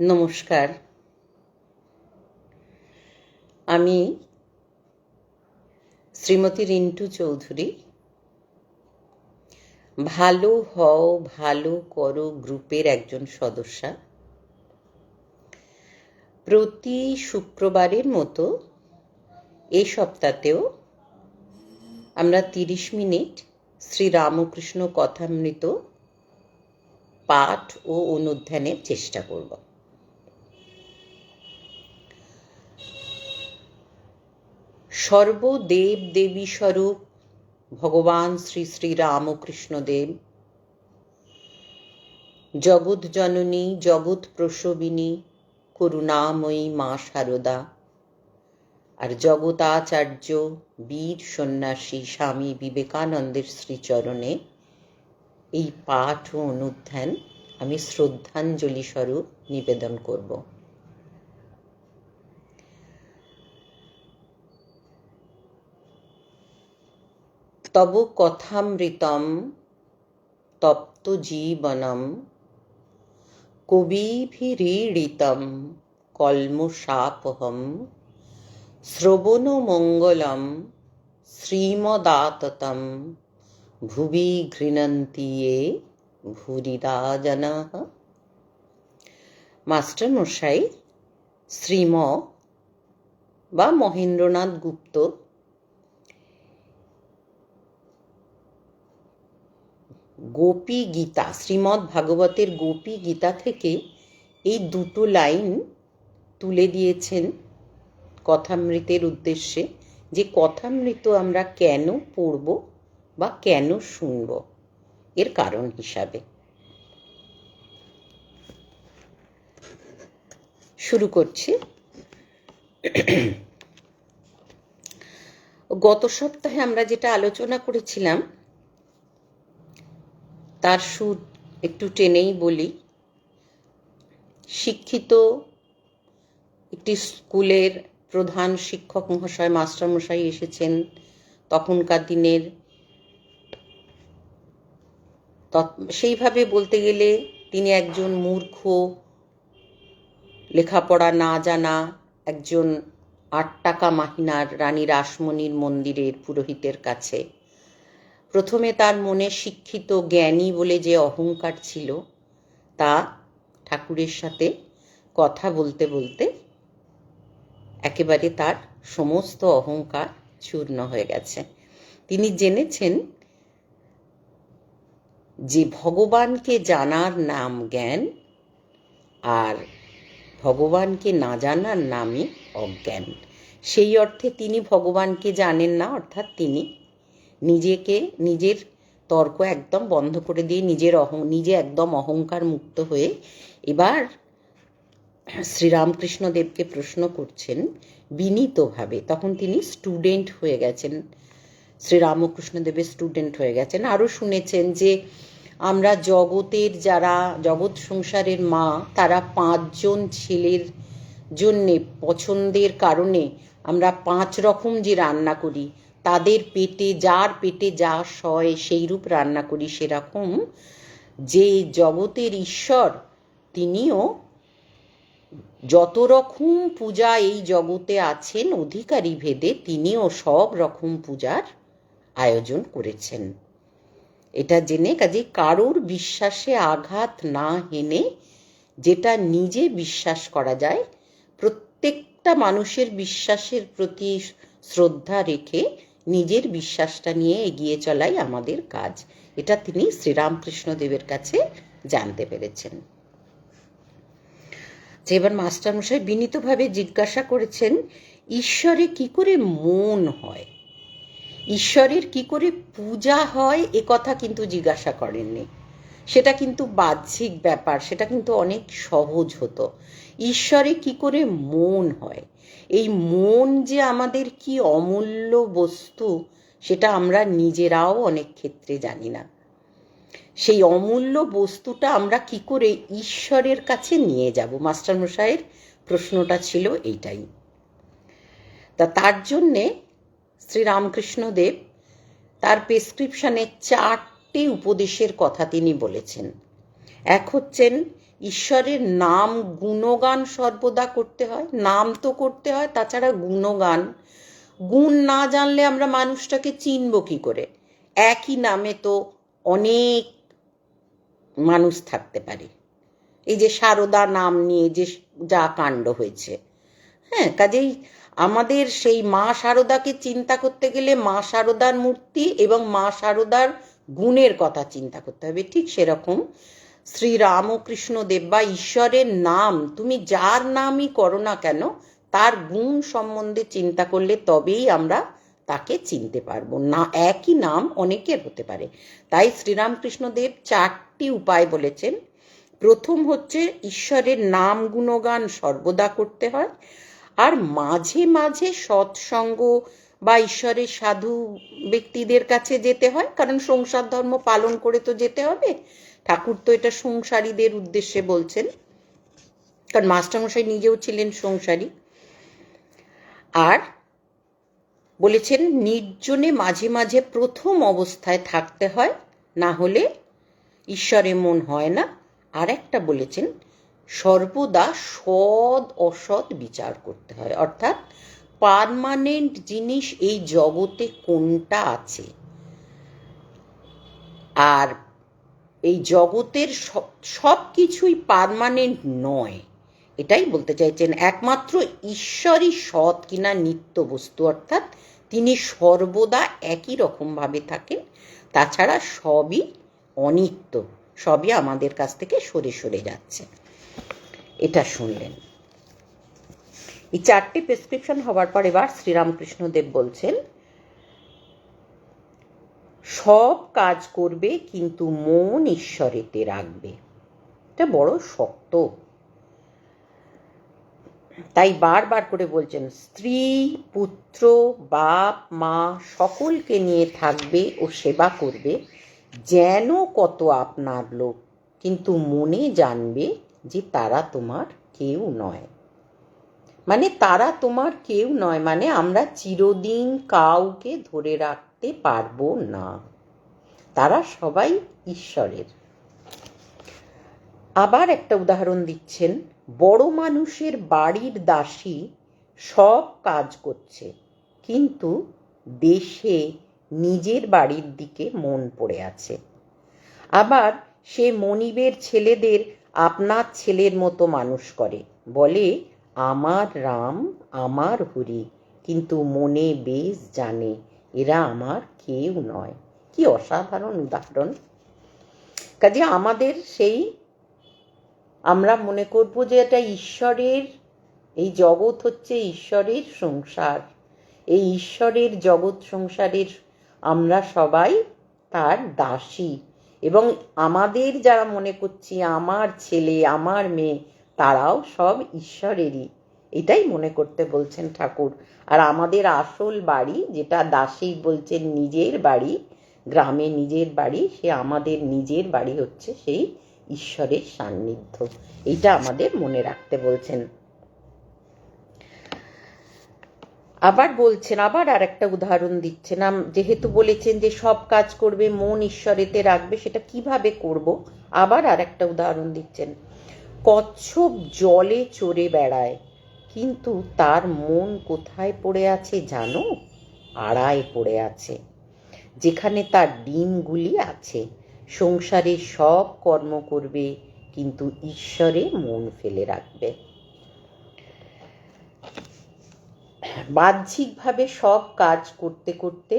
নমস্কার। আমি শ্রীমতী রিন্টু চৌধুরী, ভালো হও ভালো করো গ্রুপের একজন সদস্যা। প্রতি শুক্রবারের মতো এই সপ্তাহতেও আমরা 30 মিনিট শ্রীরামকৃষ্ণ কথামৃত পাঠ ও অনুধ্যানের চেষ্টা করব। সর্বদেব দেবী স্বরূপ ভগবান শ্রী শ্রী রামকৃষ্ণদেব, জগৎ জননী জগৎ প্রসবিনী করুণাময়ী মা শারদা আর জগতাচার্য বীর সন্ন্যাসী স্বামী বিবেকানন্দের শ্রীচরণে এই পাঠ ও অনুধ্যান আমি শ্রদ্ধাঞ্জলি স্বরূপ নিবেদন করব। তব কথামৃতম তপ্ত জীবনম কবিভিরীড়িতম কল্মষাপহম শ্রবণমঙ্গলম শ্রীমদাততম ভুবি ঘৃণন্তি য়ে ভূরিদা জনাঃ। মাস্টারমশাই শ্রীম বা মহেন্দ্রনাথ গুপ্ত গোপী গীতা, শ্রীমদ্ ভাগবতের গোপী গীতা থেকে এই দুটো লাইন তুলে দিয়েছেন কথামৃতের উদ্দেশ্যে, যে কথামৃত আমরা কেন পড়ব বা কেন শুনব এর কারণ হিসাবে। শুরু করছি। গত সপ্তাহে আমরা যেটা আলোচনা করেছিলাম তার সুর একটু টেনেই বলি। শিক্ষিত একটি স্কুলের প্রধান শিক্ষক মহাশয়, মাস্টারমশাই এসেছেন। তখনকার দিনের সেইভাবে বলতে গেলে তিনি একজন মূর্খ, লেখাপড়া না জানা একজন 8 টাকা মাহিনার রানী রাসমণির মন্দিরের পুরোহিতের কাছে প্রথমে তার মনে শিক্ষিত জ্ঞানী বলে যে অহংকার ছিল, তা ঠাকুরের সাথে কথা বলতে বলতে একেবারে তার সমস্ত অহংকার চূর্ণ হয়ে গেছে। তিনি জেনেছেন যে ভগবানকে জানার নাম জ্ঞান, আর ভগবানকে না জানার নামই অজ্ঞান। সেই অর্থে তিনি ভগবানকে জানেন না, অর্থাৎ তিনি নিজের তর্ক একদম বন্ধ করে দিয়ে নিজে একদম অহংকার মুক্ত হয়ে এবার শ্রীরামকৃষ্ণদেবকে প্রশ্ন করছেন বিনীতভাবে। তখন তিনি স্টুডেন্ট হয়ে গেছেন, শ্রীরামকৃষ্ণদেবের স্টুডেন্ট হয়ে গেছেন। আরও শুনেছেন যে আমরা জগতের যারা জগৎ সংসারের মা, তারা 5 জন ছেলের জন্যে পছন্দের কারণে আমরা 5 রকম যে রান্না করি, তাদের পেটে যার পেটে যা সয় সেইরূপ রান্না করি, সেরকম যে জগতের ঈশ্বর তিনিও যত রকম পূজা এই জগতে আছেন অধিকারী ভেদে, তিনিও সব রকম পূজার আয়োজন করেছেন। এটা জেনে কাজে কারোর বিশ্বাসে আঘাত না হেনে যেটা নিজে বিশ্বাস করা যায়, প্রত্যেকটা মানুষের বিশ্বাসের প্রতি শ্রদ্ধা রেখে নিজের বিশ্বাসটা নিয়ে এগিয়ে চলাই আমাদের কাজ। এটা তিনি শ্রীরামকৃষ্ণদেবের কাছে জানতে পেরেছেন। যে এবার মাস্টারমশাই বিনীতভাবে জিজ্ঞাসা করেছেন, ঈশ্বরে কি করে মন হয়, ঈশ্বরের কি করে পূজা হয়, এ কথা কিন্তু জিজ্ঞাসা করেননি। সেটা কিন্তু বাহ্যিক ব্যাপার, সেটা কিন্তু অনেক সহজ হতো। ঈশ্বরে কি করে মন হয়, এই মন যে আমাদের কি অমূল্য বস্তু, সেটা আমরা নিজেরাও অনেক ক্ষেত্রে জানি না। সেই অমূল্য বস্তুটা আমরা কি করে ঈশ্বরের কাছে নিয়ে যাব, মাস্টারমশাইয়ের প্রশ্নটা ছিল এইটাই। তার জন্যে শ্রীরামকৃষ্ণদেব তার প্রেসক্রিপশনে 4টে উপদেশের কথা তিনি বলেছেন। এক হচ্ছেন ঈশ্বরের নাম গুণগান সর্বদা করতে হয়, নাম তো করতে হয়, তাছাড়া গুণগান। গুণ না জানলে আমরা মানুষটাকে চিনব কি করে? একই নামে তো অনেক মানুষ থাকতে পারে। এই যে সারদা নাম নিয়ে যে যা কাণ্ড হয়েছে, হ্যাঁ, কাজেই আমাদের সেই মা সারদাকে চিন্তা করতে গেলে মা সারদার মূর্তি এবং মা সারদার গুণের কথা চিন্তা করতে হবে। ঠিক সেরকম শ্রীরামকৃষ্ণ দেব বা ঈশ্বরের নাম, তুমি যার নামই করো না কেন, তার গুণ সম্বন্ধে চিন্তা করলে তবেই আমরা তাকে চিনতে পারবো। না, একই নাম অনেকের হতে পারে। তাই শ্রীরামকৃষ্ণ দেব 4টি উপায় বলেছেন। প্রথম হচ্ছে ঈশ্বরের নাম গুণগান সর্বদা করতে হয়, আর মাঝে মাঝে সৎসঙ্গ বা ঈশ্বরের সাধু ব্যক্তিদের কাছে যেতে হয়, কারণ সংসার ধর্ম পালন করে তো যেতে হবে। ঠাকুর তো এটা সংসারীদের উদ্দেশ্যে বলছেন, কারণ মাস্টারমশাই নিজেও ছিলেন সংসারী। আর বলেছেন নির্জনে মাঝে মাঝে প্রথম অবস্থায় থাকতে হয়, না হলে ঈশ্বরে মন হয় না। আর একটা বলেছেন সর্বদা সৎ অসৎ বিচার করতে হয়, অর্থাৎ পার্মানেন্ট জিনিস এই জগতে কোনটা আছে, আর এই জগতের সব কিছুই পার্মানেন্ট নয়, এটাই বলতে চাইছেন। একমাত্র ঈশ্বরই সৎ কিনা নিত্য বস্তু, অর্থাৎ তিনি সর্বদা একই রকমভাবে থাকেন, তাছাড়া সবই অনিত্য, সবই আমাদের কাছ থেকে সরে সরে যাচ্ছে। এটা শুনলেন। এই 4টি প্রেসক্রিপশন হওয়ার পর এবার শ্রীরামকৃষ্ণ দেব বলছেন সব কাজ করবে কিন্তু মন ঈশ্বরেতে রাখবে। এটা বড় শক্ত, তাই বারবার করে বলছেন স্ত্রী পুত্র বাপ মা সকলকে নিয়ে থাকবে ও সেবা করবে যেন কত আপনার লোক, কিন্তু মনে জানবে যে তারা তোমার কেউ নয়। মানে তারা তোমার কেউ নয়, মানে আমরা চিরদিন কাউকে ধরে রাখতে পারবো না, তারা সবাই ঈশ্বরের। আবার একটা উদাহরণ দিচ্ছেন, বড় মানুষের বাড়ির দাসী সব কাজ করছে, কিন্তু দেশে নিজের বাড়ির দিকে মন পড়ে আছে। আবার সে মনিবের ছেলেদের আপনার ছেলের মতো মানুষ করে, বলে আমার রাম আমার হরি, কিন্তু মনে বেশ জানে এরা আমার কেউ নয়। কি অসাধারণ উদাহরণ! কাজে আমাদের সেই আমরা মনে করব যে এটা ঈশ্বরের, এই জগৎ হচ্ছে ঈশ্বরের সংসার, এই ঈশ্বরের জগৎ সংসারের আমরা সবাই তার দাসী, এবং আমাদের যারা মনে করছি আমার ছেলে আমার মেয়ে, তারাও সব ঈশ্বরেরই, এটাই মনে করতে বলছেন ঠাকুর। আর আমাদের আসল বাড়ি, যেটা দাসী বলছেন নিজের বাড়ি, গ্রামে নিজের বাড়ি, সে আমাদের নিজের বাড়ি হচ্ছে সেই ঈশ্বরের সান্নিধ্য। এইটা আমাদের মনে রাখতে বলছেন। আবার বলছেন, আবার আর একটা উদাহরণ দিচ্ছেন, যেহেতু বলেছেন যে সব কাজ করবে মন ঈশ্বরেতে রাখবে, সেটা কিভাবে করব, আবার আর একটা উদাহরণ দিচ্ছেন। কচ্ছপ জলে চড়ে বেড়ায়, কিন্তু তার মন কোথায় পড়ে আছে জানো? আড়ায় পড়ে আছে, যেখানে তার ডিমগুলি আছে। সংসারে সব কর্ম করবে, কিন্তু ঈশ্বরে মন ফেলে রাখবে। বাহ্যিকভাবে সব কাজ করতে করতে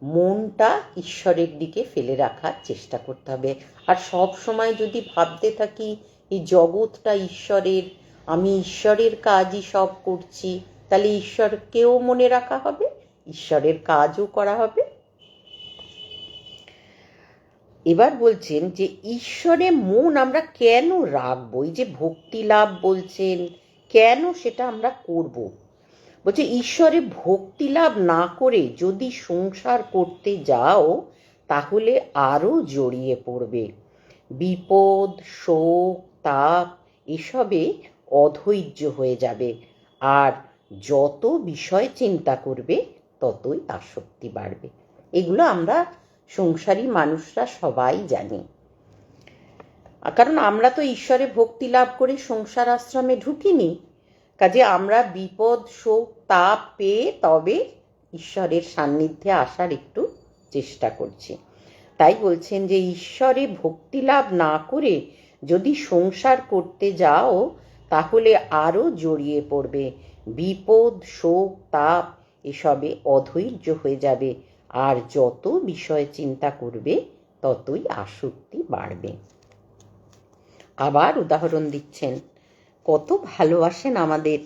মনটা ঈশ্বরের দিকে ফেলে রাখার চেষ্টা করতে হবে। আর সব সময় যদি ভাবতে থাকি এই জগৎটা ঈশ্বরের, আমি ঈশ্বরের কাজই সব করছি, তাহলে ঈশ্বরকেও মনে রাখা হবে, ঈশ্বরের কাজও করা হবে। এবার বলছেন যে ঈশ্বরে মন আমরা কেন রাখবো, এই যে ভক্তি লাভ বলছেন, কেন সেটা আমরা করব। বলছে ঈশ্বরে ভক্তি লাভ না করে যদি সংসার করতে যাও, তাহলে আরো জড়িয়ে পড়বে। বিপদ শোক তাপ এসবে অধৈর্য হয়ে যাবে, আর যত বিষয় চিন্তা করবে ততই আসক্তি বাড়বে। এগুলো আমরা সংসারী মানুষরা সবাই জানি। কারণ আমরা তো ঈশ্বরে ভক্তি লাভ করে সংসার আশ্রমে ঢুকিনি, কাজে আমরা বিপদ শোক তাপ পেয়ে তবে ঈশ্বরের সান্নিধ্যে আসার একটু চেষ্টা করছি। তাই বলছেন যে ঈশ্বরে ভক্তি লাভ না করে যদি সংসার করতে যাও তাহলে আরও জড়িয়ে পড়বে, বিপদ শোক তাপ এসবে অধৈর্য হয়ে যাবে, আর যত বিষয় চিন্তা করবে ততই আসক্তি বাড়বে। আবার উদাহরণ দিচ্ছেন, কত ভালোবাসেন আমাদের।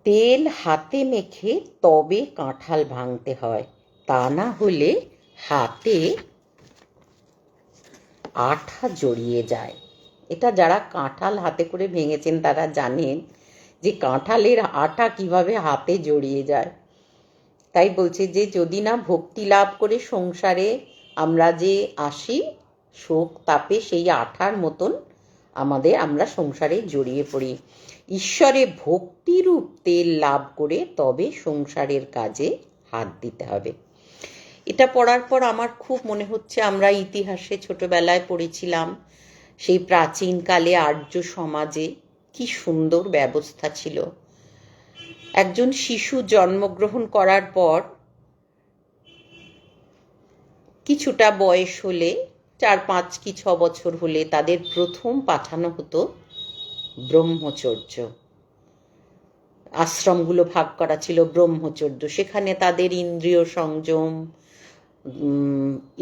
তেল হাতে মেখে তবে কাঁঠাল ভাঙতে হয়, তা না হলে হাতে আঠা জড়িয়ে যায়। এটা যারা কাঁঠাল হাতে করে ভেঙেছেন তারা জানেন যে কাঁঠালের আঠা কিভাবে হাতে জড়িয়ে যায়। তাই বলছে যে যদি না ভক্তি লাভ করে সংসারে আমরা যে আসি, শোক তাপে সেই আঠার মতন আমরা সংসারে জড়িয়ে পড়ি। ঈশ্বরে ভক্তিরূপ তেল লাভ করে তবে সংসারের কাজে হাত দিতে হবে। এটা পড়ার পর আমার খুব মনে হচ্ছে, আমরা ইতিহাসে ছোটবেলায় পড়েছিলাম সেই প্রাচীনকালে আর্য সমাজে কি সুন্দর ব্যবস্থা ছিল। একজন শিশু জন্মগ্রহণ করার পর কিছুটা বয়স হলে, 4-5 কি 6 বছর হলে তাদের প্রথম পাঠানো হতো ব্রহ্মচর্য। আশ্রমগুলো ভাগ করা ছিল ব্রহ্মচর্য, সেখানে তাদের ইন্দ্রিয় সংযম,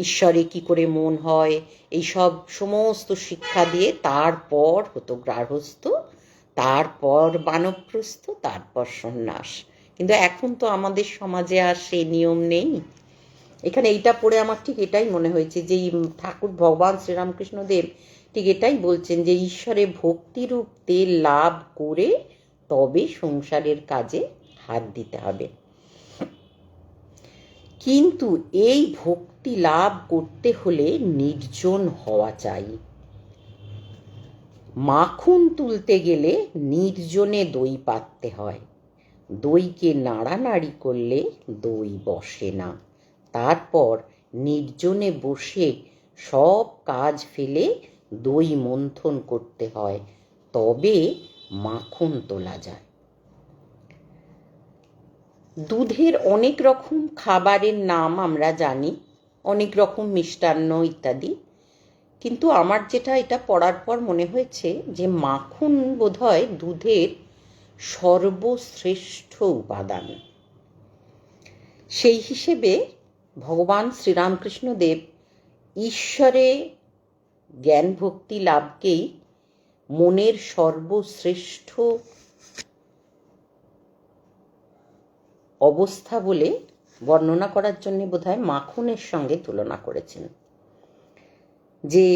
ঈশ্বরে কি করে মন হয়, এইসব সমস্ত শিক্ষা দিয়ে তারপর হতো গার্হস্থ্য, তারপর বানপ্রস্থ, তারপর সন্ন্যাস। কিন্তু এখন তো আমাদের সমাজে আর সেই নিয়ম নেই। এখানে এইটা পড়ে আমার ঠিক এটাই মনে হয়েছে যে ঠাকুর ভগবান শ্রীরামকৃষ্ণদেব ঠিক এটাই বলছেন যে ঈশ্বরে ভক্তিরূপ তেল লাভ করে তবে সংসারের কাজে হাত দিতে হবে। কিন্তু এই ভক্তি লাভ করতে হলে নির্জন হওয়া চাই। মাখন তুলতে গেলে নির্জনে দই পাততে হয়, দইকে নাড়ানাড়ি করলে দই বসে না। তারপর নির্জনে বসে সব কাজ ফেলে দই মন্থন করতে হয়, তবে মাখন তোলা যায়। দুধের অনেক রকম খাবারের নাম আমরা জানি, অনেক রকম মিষ্টান্ন ইত্যাদি, কিন্তু আমার যেটা এটা পড়ার পর মনে হয়েছে যে মাখন বোধহয় দুধের সর্বশ্রেষ্ঠ উপাদান। সেই হিসেবে ভগবান শ্রীরামকৃষ্ণদেব ঈশ্বরে জ্ঞান ভক্তি লাভকেই মনের সর্বশ্রেষ্ঠ অবস্থা বলে বর্ণনা করার জন্য বোধহয় মাখনের সঙ্গে তুলনা করেছেন, যে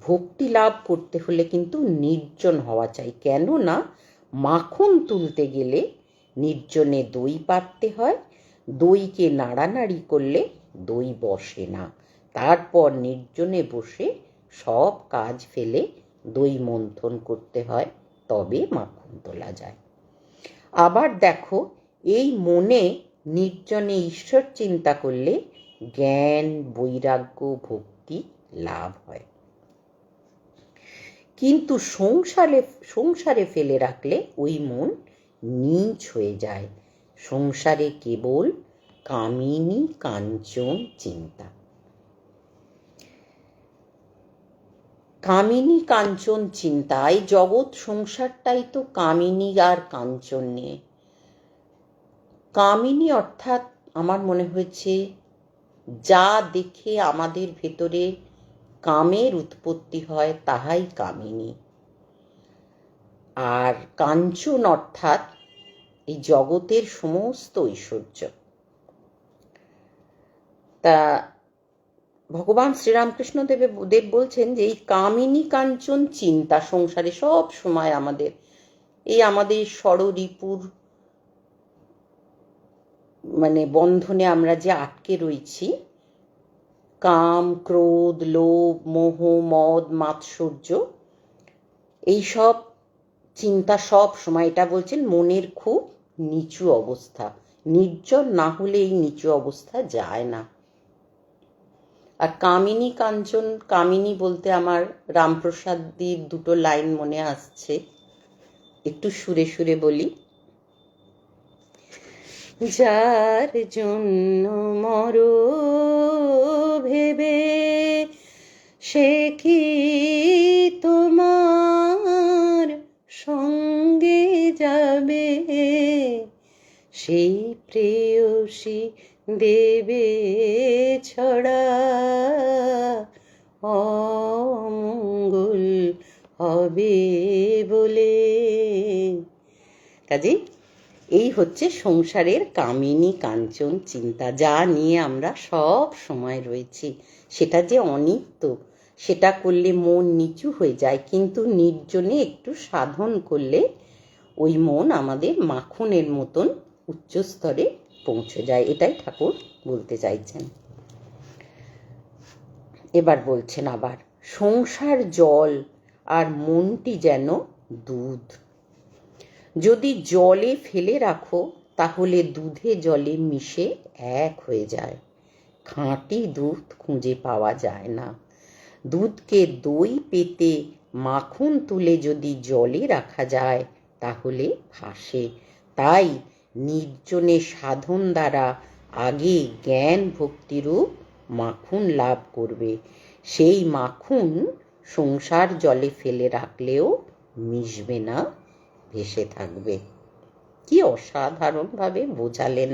ভক্তি লাভ করতে হলে কিন্তু নির্জন হওয়া চাই। কেননা মাখন তুলতে গেলে নির্জনে দই পাততে হয়, দইকে নাড়ানাড়ি করলে দই বসে না। তারপর নির্জনে বসে সব কাজ ফেলে দই মন্থন করতে হয়, তবে মাখন তোলা যায়। আবার দেখো, এই মনে নির্জনে ঈশ্বর চিন্তা করলে জ্ঞান বৈরাগ্য ভক্তি লাভ হয়। কিন্তু সংসারে ফেলে রাখলে ওই মন নীচ হয়ে যায়। সংসারে কেবল কামিনী কাঞ্চন চিন্তা। কামিনী কাঞ্চন চিন্তা, এই জগৎ সংসারটাই তো কামিনী আর কাঞ্চন নিয়ে। কামিনী অর্থাৎ আমার মনে হয়েছে যা দেখে আমাদের ভেতরে কামের উৎপত্তি হয় তাহাই কামিনী। আর কাঞ্চন অর্থাৎ এই জগতের সমস্ত ঐশ্বর্য। তা ভগবান শ্রীরামকৃষ্ণ দেব বলছেন যে এই কামিনী কাঞ্চন চিন্তা সংসারে সব সময় আমাদের ষড়রিপুর বন্ধনে আমরা যে আটকে রয়েছি, কাম ক্রোধ লোভ মোহ মদ মাৎসর্য, এইসব চিন্তা সব সময়, এটা বলছেন মনের খুব নিচু অবস্থা। নির্জন না হলে এই নিচু অবস্থা যায় না। আর কামিনী কাঞ্চন, কামিনী বলতে আমার রামপ্রসাদজির দুটো লাইন মনে আসছে, একটু সুরে সুরে বলি। যার জন্য মরো ভেবে সে কি তোমার সঙ্গে যাবে, সেই প্রেয়সী দেবে ছড়া অমঙ্গল হবে বলে। কাজে এই হচ্ছে সংসারের কামিনী কাঞ্চন চিন্তা, যা নিয়ে আমরা সব সময় রয়েছি। সেটা যে অনিত্য, সেটা করলে মন নিচু হয়ে যায়, কিন্তু নির্জনে একটু সাধন করলে ওই মন আমাদের মাখনের মতন উচ্চ স্তরে পৌঁছে যায়। এটাই ঠাকুর বলতে চাইছেন। এবার বলছেন আবার, সংসার জল আর মনটি যেন দুধ, যদি জলে ফেলে রাখো তাহলে দুধে জলে মিশে এক হয়ে যায়, খাঁটি দুধ খুঁজে পাওয়া যায় না। দুধকে দই পেতে মাখন তুলে যদি জলে রাখা যায় তাহলে ভাসে। তাই নির্জনে সাধন দ্বারা আগে জ্ঞান ভক্তিরূপ মাখন লাভ করবে। সেই মাখন সংসার জলে ফেলে রাখলেও মিশবে না, ভেসে থাকবে। কি অসাধারণভাবে বোঝালেন।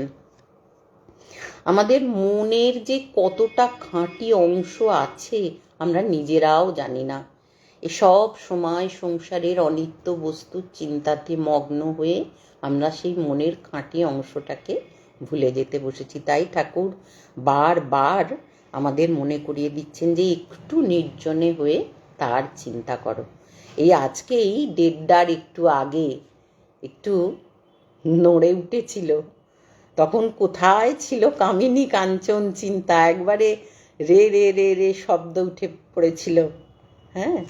আমাদের মনের যে কতটা খাঁটি অংশ আছে আমরা নিজেরাও জানি না। এসব সময় সংসারের অনিত্য বস্তুর চিন্তাতে মগ্ন হয়ে আমরা সেই মনের খাঁটি অংশটাকে ভুলে যেতে বসেছি। তাই ঠাকুর বারবার আমাদের মনে করিয়ে দিচ্ছেন যে একটু নির্জনে হয়ে তার চিন্তা করো। এই আজকে এই দেড়টার একটু আগে একটু নড়ে উঠেছিল, তখন কোথায় ছিল কামিনী কাঞ্চন চিন্তা, একবারে রে রে রে রে শব্দ উঠে পড়েছিল। হ্যাঁ,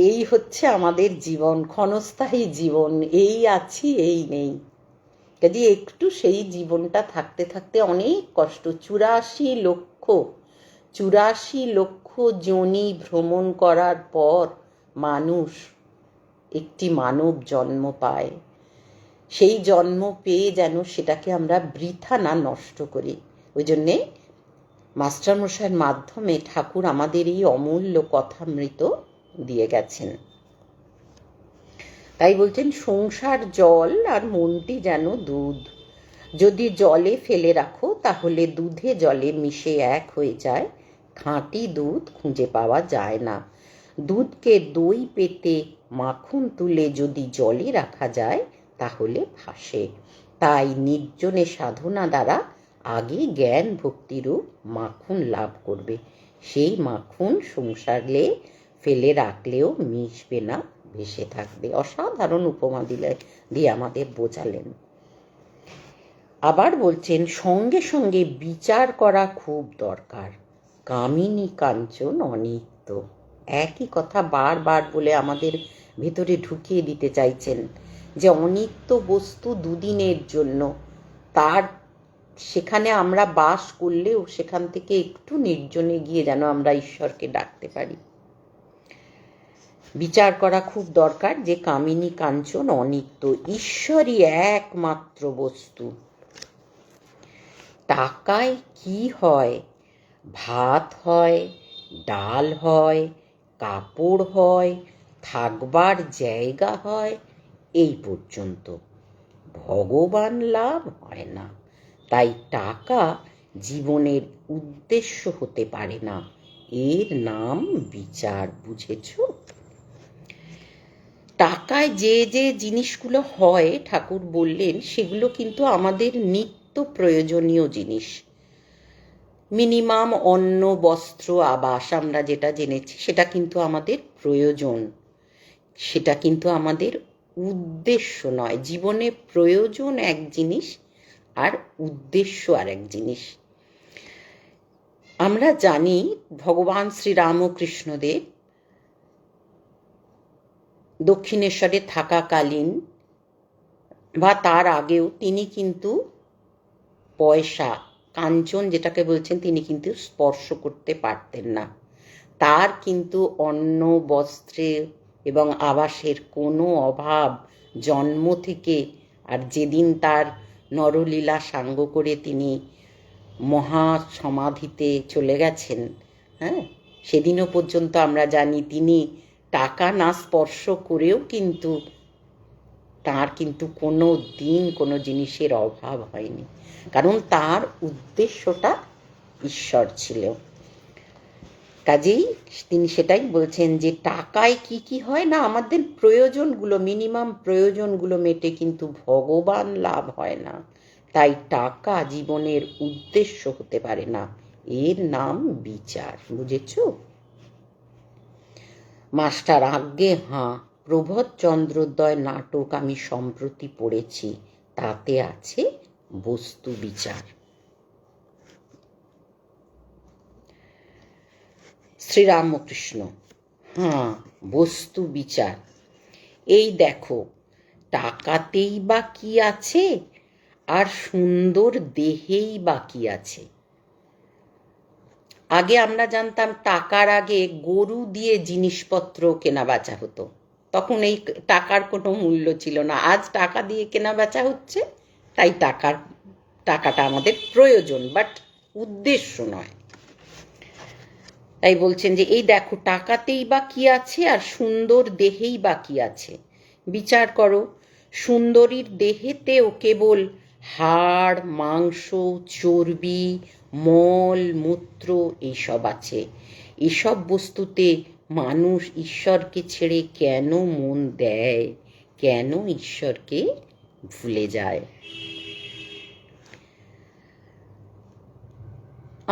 এই হচ্ছে আমাদের জীবন, ক্ষণস্থায়ী জীবন, এই আছি এই নেই। কাজে একটু সেই জীবনটা থাকতে থাকতে অনেক কষ্ট। 84 লক্ষ যোনি ভ্রমণ করার পর মানুষ একটি মানব জন্ম পায়। সেই জন্ম পেয়ে যেন সেটাকে আমরা বৃথা না নষ্ট করি। ওই জন্যে মাস্টারমশাইয়ের মাধ্যমে ঠাকুর আমাদের এই অমূল্য কথামৃত দিয়ে গেছেন। তাই বলছেন সংসার জল আর মনটি যেন দুধ, যদি জলে ফেলে রাখো তাহলে দুধে জলে মিশে এক হয়ে যায়, খাঁটি দুধ খুঁজে পাওয়া যায় না। দুধকে দই পেতে মাখন তুলে যদি জলে রাখা যায় তাহলে ভাসে। তাই নির্জনে সাধনা দ্বারা আগে জ্ঞান ভক্তিরূপ মাখন লাভ করবে। সেই মাখন সংসারে ফেলে রাখলেও মিশবে না, ভেসে থাকবে। অসাধারণ উপমা দিয়ে আমাদের বোঝালেন। আবার বলছেন সঙ্গে সঙ্গে বিচার করা খুব দরকার, কামিনী কাঞ্চন অনিত্য। একই কথা বারবার বলে আমাদের ভেতরে ঢুকিয়ে দিতে চাইছেন যে অনিত্য বস্তু দুদিনের জন্য, তার সেখানে আমরা বাস করলেও সেখান থেকে একটু নির্জনে গিয়ে যেন আমরা ঈশ্বরকে ডাকতে পারি। বিচার করা খুব দরকার যে কামিনী কাঞ্চন অনিত্য, ঈশ্বরই একমাত্র বস্তু। টাকায় কি হয়? ভাত হয়, ডাল হয়, কাপড় হয়, থাকবার জায়গা হয়, এই পর্যন্ত। ভগবান লাভ হয় না। তাই টাকা জীবনের উদ্দেশ্য হতে পারে না। এর নাম বিচার, বুঝেছ? টাকায় যে যে জিনিসগুলো হয় ঠাকুর বললেন সেগুলো কিন্তু আমাদের নিত্য প্রয়োজনীয় জিনিস। মিনিমাম অন্ন, বস্ত্র, আবাস আমরা যেটা জেনেছি সেটা কিন্তু আমাদের প্রয়োজন, সেটা কিন্তু আমাদের উদ্দেশ্য নয়। জীবনে প্রয়োজন এক জিনিস আর উদ্দেশ্য আর এক জিনিস। আমরা জানি ভগবান শ্রীরামকৃষ্ণদেব দক্ষিণেশ্বরে থাকাকালীন বা তার আগেও তিনি কিন্তু পয়সা কাঞ্চন যেটাকে বলছেন তিনি কিন্তু স্পর্শ করতে পারতেন না। তার কিন্তু অন্ন, বস্ত্রে এবং আবাসের কোনো অভাব জন্ম থেকে, আর যেদিন তার নরলীলা সাঙ্গ করে তিনি মহা সমাধিতে চলে গেছেন, হ্যাঁ, সেদিনও পর্যন্ত আমরা জানি তিনি টাকা না স্পর্শ করেও কিন্তু তার কিন্তু কোনো দিন কোনো জিনিসের অভাব হয়নি, কারণ তার উদ্দেশ্যটা ঈশ্বর ছিল। কাজেই তিনি সেটাই বলছেন যে টাকায় কি কি হয় না, আমাদের প্রয়োজনগুলো, মিনিমাম প্রয়োজনগুলো মেটে, কিন্তু ভগবান লাভ হয় না। তাই টাকা জীবনের উদ্দেশ্য হতে পারে না, এর নাম বিচার। বুঝেছ মাস্টার? আজ্ঞে হাঁ, প্রবোধচন্দ্রোদয় নাটক আমি সম্প্রতি পড়েছি, তাতে আছে বস্তু বিচার। শ্রীরামকৃষ্ণ: হ্যাঁ, বস্তু বিচার। এই দেখো, টাকাতেই বা কি আছে, আর সুন্দর দেহেই বা কি আছে। আগে আমরা জানতাম টাকার আগে গরু দিয়ে জিনিসপত্র কেনা বেচা হতো, তখন এই টাকার কোনো মূল্য ছিল না। আজ টাকা দিয়ে কেনা বেচা হচ্ছে, তাই টাকাটা আমাদের প্রয়োজন, বাট উদ্দেশ্য নয়। তাই বলছেন যে এই দেখো, টাকাতেই বা কি আছে, আর সুন্দর দেহেই বা কি আছে। বিচার করো, সুন্দরীর দেহেতেও কেবল হাড়, মাংস, চর্বি, মল, মূত্র এইসব আছে। এসব বস্তুতে মানুষ ঈশ্বরকে ছেড়ে কেন মন দেয়, কেন ঈশ্বরকে ভুলে যায়?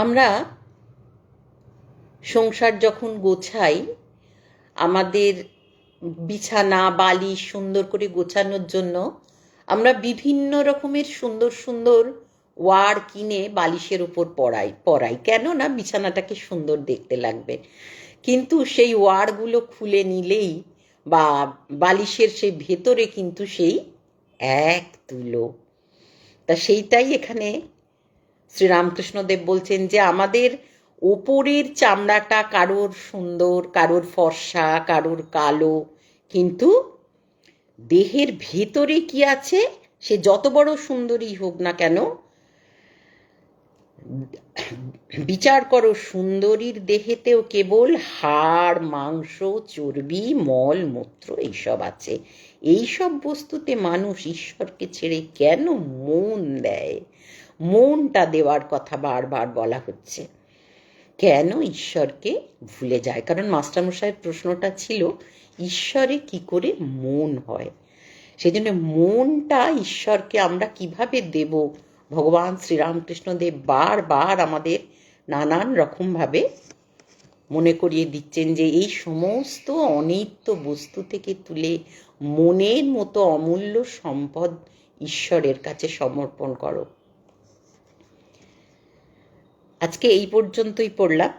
আমরা সংসার যখন গোছাই, আমাদের বিছানা বালিশ সুন্দর করে গোছানোর জন্য আমরা বিভিন্ন রকমের সুন্দর সুন্দর ওয়ার কিনে বালিশের উপর পরাই কেন না বিছানাটাকে সুন্দর দেখতে লাগবে। কিন্তু সেই ওয়ারগুলো খুলে নিলেই বা বালিশের সেই ভেতরে কিন্তু সেই এক তুলো। তা সেইটাই এখানে শ্রীরামকৃষ্ণদেব বলছেন যে আমাদের ওপরের চামড়াটা কারোর সুন্দর, কারোর ফর্সা, কারোর কালো, কিন্তু দেহের ভেতরে কি আছে, সে যত বড় সুন্দরী হোক না কেন, বিচার করো, সুন্দরীর দেহেতেও কেবল হাড়, মাংস, চর্বি, মল, মূত্র এইসব আছে। এইসব বস্তুতে মানুষ ঈশ্বরকে ছেড়ে কেন মন দেয়? মনটা দেওয়ার কথা বারবার বলা হচ্ছে। কেন ঈশ্বরকে ভুলে যায়? কারণ মাস্টারমশাইয়ের প্রশ্নটা ছিল ঈশ্বরে কি করে মন হয়। সেই জন্য মনটা ঈশ্বরকে আমরা কিভাবে দেব, ভগবান শ্রীরামকৃষ্ণদেব বারবার আমাদের নানান রকমভাবে মনে করিয়ে দিচ্ছেন যে এই সমস্ত অনিত্য বস্তু থেকে তুলে মনের মতো অমূল্য সম্পদ ঈশ্বরের কাছে সমর্পণ করো। আজকে এই পর্যন্তই পড়লাম।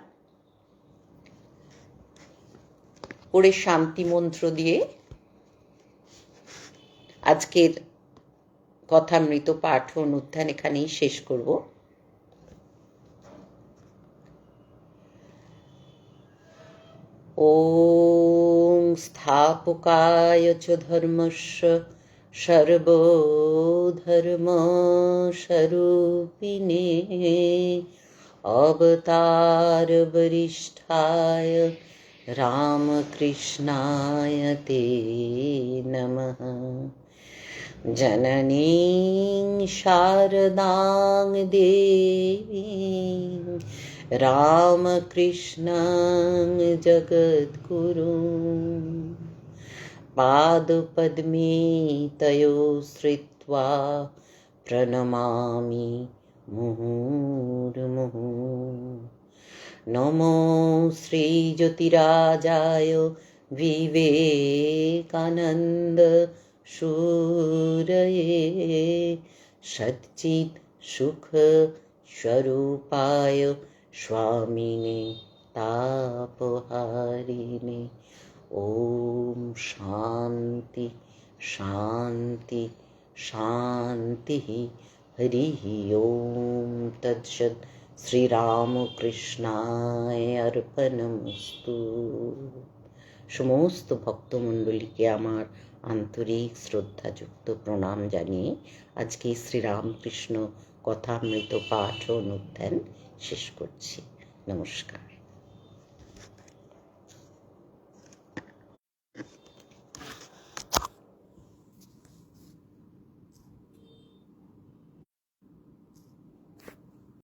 পড়ে শান্তি মন্ত্র দিয়ে আজকের কথামৃত পাঠ অনুধ্যান এখানেই শেষ করব। ওম স্থাপকায় চ ধর্মস্য সর্বধর্মস্বরূপিণে অবতার বরিষ্ঠায় রামকৃষ্ণায় তে নমঃ। जननीं शारदां देवीं रामकृष्णं जगद्गुरुं पादपद्मे तयो श्रित्वा प्रणमामि मुहुर्मुहुः। नमो श्रीज्योतिराजाय विवेकानन्द शूरये सच्चित् सुख स्वरूपाय स्वामिने तापहारिणे। ओम शांति शांति शांति। হরি ওম তৎসৎ। শ্রীরামকৃষ্ণায় অর্পণমস্তু। সমস্ত ভক্তমণ্ডলীকে আমার আন্তরিক শ্রদ্ধাযুক্ত প্রণাম জানিয়ে আজকে শ্রীরামকৃষ্ণ কথামৃত পাঠ ও অনুধ্যান শেষ করছি। নমস্কার।